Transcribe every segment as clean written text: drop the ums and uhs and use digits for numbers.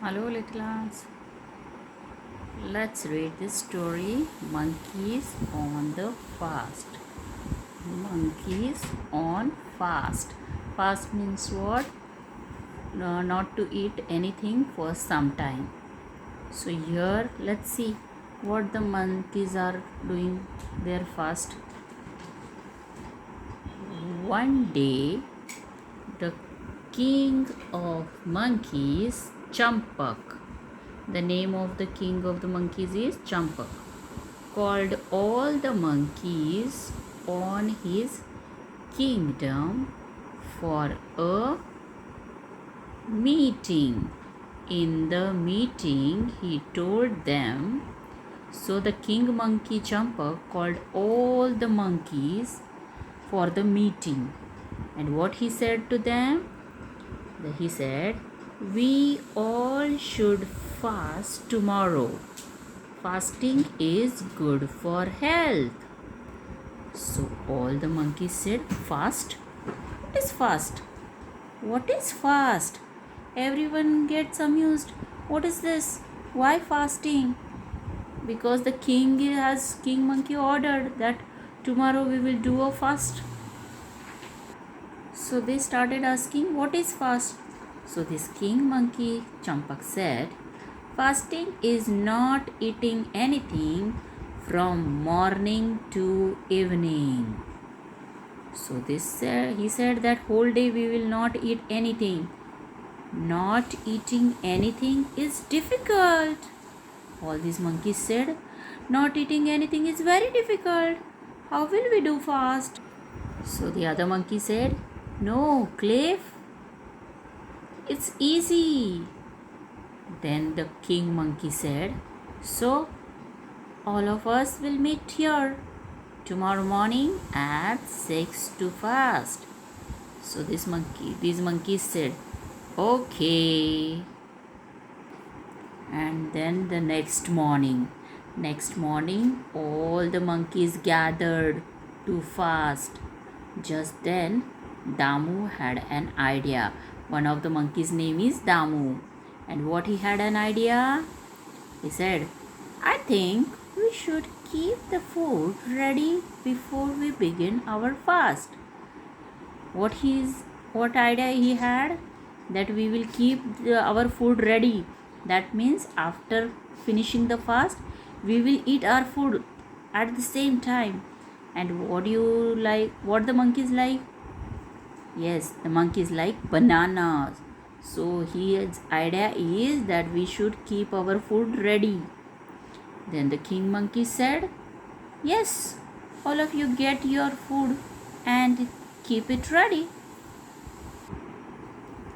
Hello, little ones. Let's read this story Monkeys on the Fast. Monkeys on Fast. Fast means what? No, not to eat anything for some time. So, here let's see what the monkeys are doing their fast. One day, the king of monkeys, Champak. The name of the king of the monkeys is Champak. Called all the monkeys on his kingdom for a meeting. In the meeting, he told them, so the king monkey Champak called all the monkeys for the meeting. And what he said to them? He said, we all should fast tomorrow. Fasting is good for health. So all the monkeys said, fast? What is fast? What is fast? Everyone gets amused. What is this? Why fasting? Because the king monkey ordered that tomorrow we will do a fast. So they started asking, what is fast? So this king monkey Champak said, fasting is not eating anything from morning to evening. So he said that whole day we will not eat anything. Not eating anything is difficult. All these monkeys said, not eating anything is very difficult. How will we do fast? So the other monkey said, no, Cliff, it's easy. Then the king monkey said, so all of us will meet here tomorrow morning at 6 to fast. So these monkeys said, okay. And then the next morning, all the monkeys gathered to fast. Just then, Damu had an idea. One of the monkeys' name is Damu. And what he had an idea? He said, I think we should keep the food ready before we begin our fast. What idea he had? That we will keep our food ready. That means after finishing the fast, we will eat our food at the same time. And what do you like? What the monkeys like? Yes, the monkeys like bananas. So his idea is that we should keep our food ready. Then the king monkey said, yes, all of you get your food and keep it ready.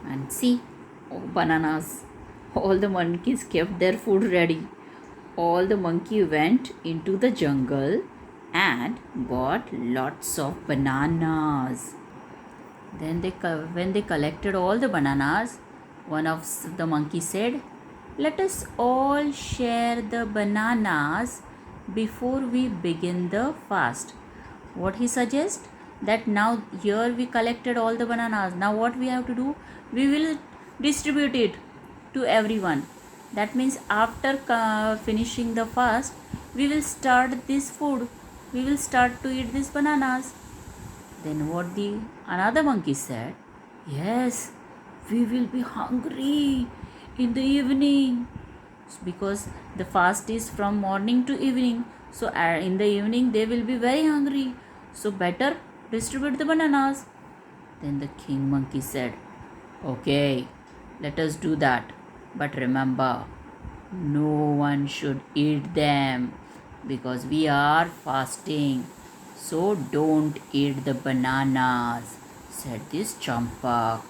And see, oh, bananas. All the monkeys kept their food ready. All the monkey went into the jungle and got lots of bananas. Then when they collected all the bananas, one of the monkeys said, let us all share the bananas before we begin the fast. What he suggests? That now here we collected all the bananas. Now what we have to do? We will distribute it to everyone. That means after finishing the fast, we will start this food. We will start to eat these bananas. Then what the another monkey said? Yes, we will be hungry in the evening because the fast is from morning to evening. So in the evening they will be very hungry. So better distribute the bananas. Then the king monkey said, okay, let us do that. But remember, no one should eat them because we are fasting. So don't eat the bananas, said this Champak.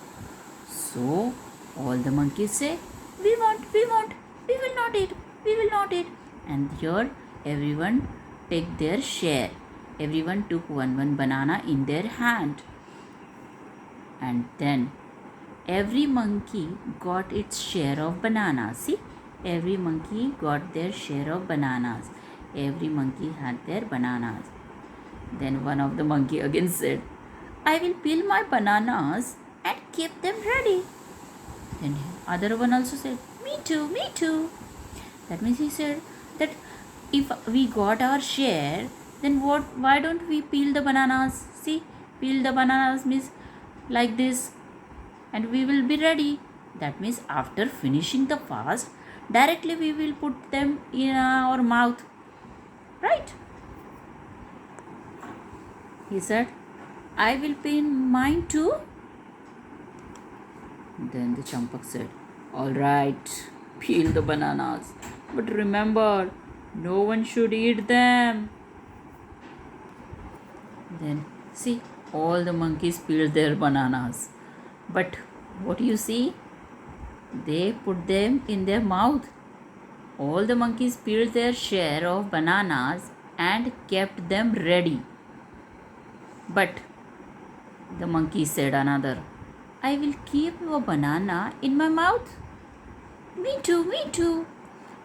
So all the monkeys say, we want, we will not eat, we will not eat. And here everyone take their share. Everyone took one banana in their hand. And then every monkey got its share of bananas. See, every monkey got their share of bananas. Every monkey had their bananas. Then one of the monkey again said, I will peel my bananas and keep them ready. Then other one also said, me me too. That means he said that if we got our share, then why don't we peel the bananas? See, peel the bananas means like this, and we will be ready. That means after finishing the fast, directly we will put them in our mouth, right? He said, I will peel mine too. Then the Champak said, all right, peel the bananas. But remember, no one should eat them. Then, see, all the monkeys peeled their bananas. But what you see? They put them in their mouth. All the monkeys peeled their share of bananas and kept them ready. But the monkey said another, I will keep a banana in my mouth. Me too, me too.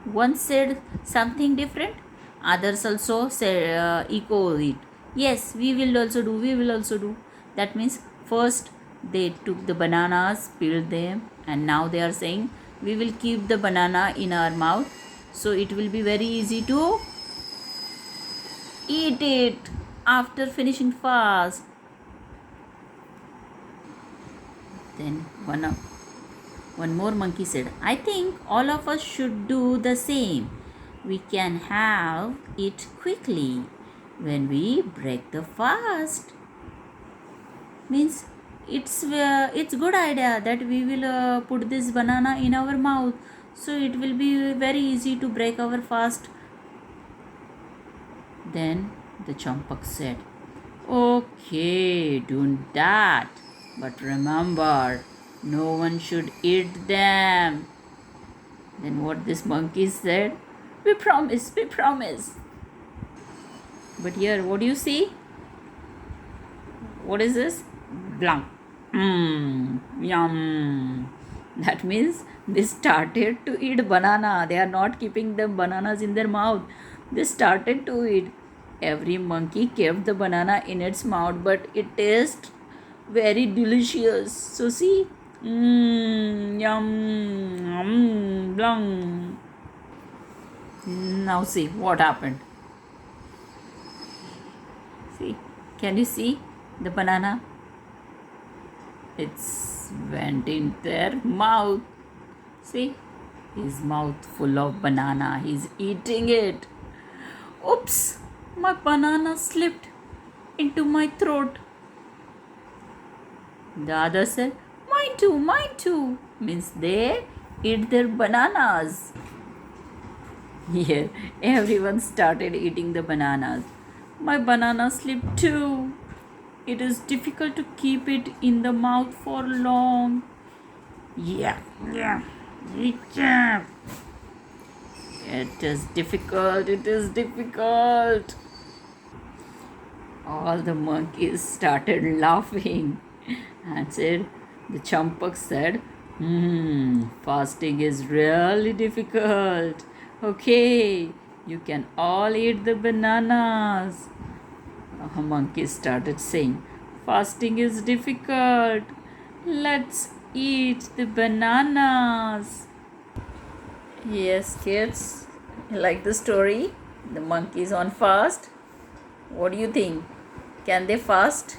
One said something different, others also said, echo it. Yes, we will also do, we will also do. That means first they took the bananas, peeled them, and now they are saying we will keep the banana in our mouth, so it will be very easy to eat it after finishing fast. Then one more monkey said, I think all of us should do the same. We can have it quickly when we break the fast. Means it's good idea that we will put this banana in our mouth, so it will be very easy to break our fast. Then the Champak said, okay, do that, but remember, no one should eat them. Then what this monkey said, we promise, we promise. But here, what do you see? What is this? Blank. Yum. That means they started to eat banana. They are not keeping the bananas in their mouth. They started to eat. Every monkey kept the banana in its mouth, but it tastes very delicious. So see, yum, blank. Now see what happened. See, can you see the banana? It's went in their mouth. See, his mouth full of banana. He's eating it. Oops, my banana slipped into my throat. The other said, mine too. Means they eat their bananas. Here, everyone started eating the bananas. My banana slipped too. It is difficult to keep it in the mouth for long. Yeah. It is difficult. All the monkeys started laughing and said, the Champak said, fasting is really difficult. Okay, you can all eat the bananas. A monkey started saying, fasting is difficult. Let's eat the bananas. Yes, kids, you like the story? The monkeys on fast. What do you think? Can they fast?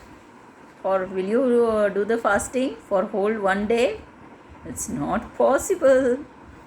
Or will you do the fasting for whole one day? It's not possible.